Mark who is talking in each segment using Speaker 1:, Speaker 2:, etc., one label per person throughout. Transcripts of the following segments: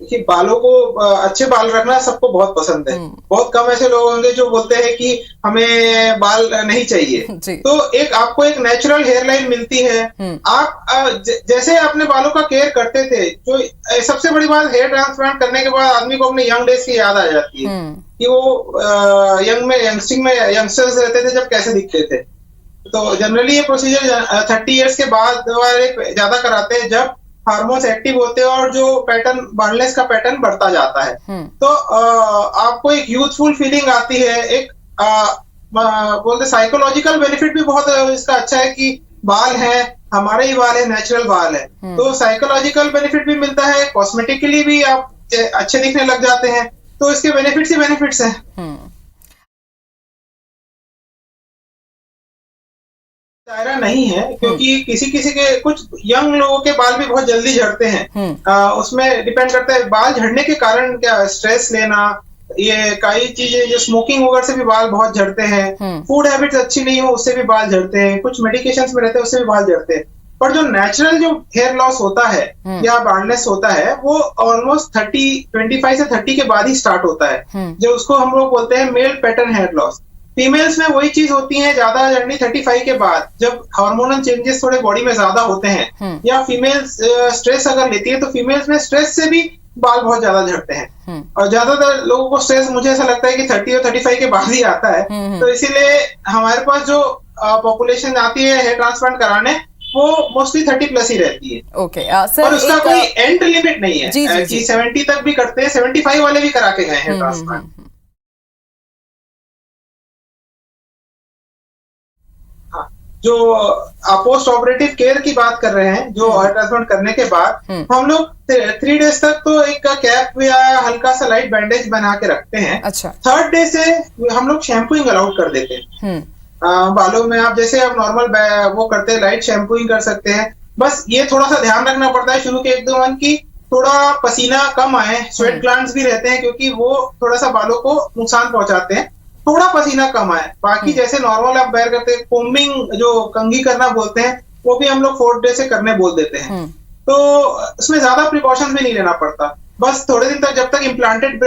Speaker 1: देखिए, बालों को अच्छे बाल रखना सबको बहुत पसंद है। बहुत कम ऐसे लोग होंगे जो बोलते हैं कि हमें बाल नहीं चाहिए।
Speaker 2: जी।
Speaker 1: तो एक आपको एक नेचुरल हेयर लाइन मिलती है। आप जैसे अपने बालों का केयर करते थे, जो सबसे बड़ी बात, हेयर ट्रांसप्लांट करने के बाद आदमी को अपने यंग डेज की याद आ जाती है कि वो यंगस्टिंग में यंगस्टर्स रहते थे जब कैसे दिखते थे। तो जनरली ये प्रोसीजर 30 इयर्स के बाद वाले ज्यादा कराते हैं, जब हार्मोन्स एक्टिव होते हैं और जो पैटर्न बार्डनेस का पैटर्न बढ़ता जाता है। तो आपको एक यूथफुल फीलिंग आती है। एक बोलते साइकोलॉजिकल बेनिफिट भी बहुत इसका अच्छा है कि बाल है, हमारे ही बाल है, नेचुरल बाल है। तो साइकोलॉजिकल बेनिफिट भी मिलता है, कॉस्मेटिकली भी आप अच्छे दिखने लग जाते हैं। तो इसके बेनिफिट्स ही बेनिफिट्स हैं। दायरा नहीं है, क्योंकि किसी किसी के कुछ यंग लोगों के बाल भी बहुत जल्दी झड़ते हैं। उसमें डिपेंड करता है बाल झड़ने के कारण, क्या स्ट्रेस लेना, ये कई चीजें, जो स्मोकिंग वगैरह से भी बाल बहुत झड़ते हैं। फूड हैबिट्स अच्छी नहीं हो, उससे भी बाल झड़ते हैं। कुछ मेडिकेशंस में रहते हैं, उससे भी बाल झड़ते हैं। पर जो नेचुरल जो हेयर लॉस होता है या बार्डनेस होता है, वो ऑलमोस्ट 25 से 30 के बाद ही स्टार्ट होता है, जो उसको हम लोग बोलते हैं male pattern hair loss. Females में वही चीज होती है ज्यादा जर्नी 35 के बाद, जब हार्मोनल चेंजेस थोड़े बॉडी में ज्यादा होते हैं, या फीमेल्स स्ट्रेस अगर लेती है, तो फीमेल्स में स्ट्रेस से भी बाल बहुत ज्यादा झड़ते हैं। और ज्यादातर लोगों को स्ट्रेस, मुझे ऐसा लगता है कि 30 और 35 के बाद ही आता है। तो इसीलिए हमारे पास जो पॉपुलेशन आती है हेयर ट्रांसप्लांट कराने, वो मोस्टली 30 प्लस ही रहती है।
Speaker 2: ओके सर,
Speaker 1: और उसका कोई एंड लिमिट नहीं है।
Speaker 2: जी, जी, जी।
Speaker 1: 70 तक भी करते हैं, 75 वाले भी करा के गए हैं ट्रांसप्लांट। जो पोस्ट ऑपरेटिव केयर की बात कर रहे हैं, जो हेयर ट्रांसप्लांट करने के बाद हम लोग 3 डेज तक तो एक कैप या हल्का सा लाइट बैंडेज बना के रखते हैं।
Speaker 2: अच्छा।
Speaker 1: 3rd डे से हम लोग शैम्पूइंग अलाउड कर देते हैं। बालों में आप जैसे आप नॉर्मल वो करते हैं, लाइट शैम्पूइंग कर सकते हैं। बस ये थोड़ा सा ध्यान रखना पड़ता है शुरू के 1-2 मंथ की, थोड़ा पसीना कम आए। स्वेट ग्लैंड्स भी रहते हैं, क्योंकि वो थोड़ा सा बालों को नुकसान पहुंचाते हैं। थोड़ा पसीना कम आए, बाकी जैसे नॉर्मल आप बैर करते हैं, कोम्बिंग जो कंघी करना बोलते हैं, वो भी हम लोग 4th डे से करने बोल देते हैं। तो उसमें ज्यादा प्रिकॉशंस भी नहीं लेना पड़ता। बस थोड़े दिन तक, जब तक इम्प्लांटेड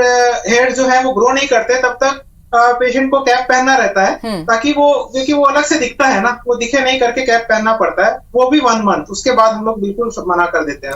Speaker 1: हेयर जो है वो ग्रो नहीं करते, तब तक पेशेंट को कैप पहनना रहता है, ताकि वो, क्योंकि वो अलग से दिखता है ना, वो दिखे नहीं करके कैप पहनना पड़ता है। वो भी 1 मंथ, उसके बाद हम लोग बिल्कुल मना कर देते हैं।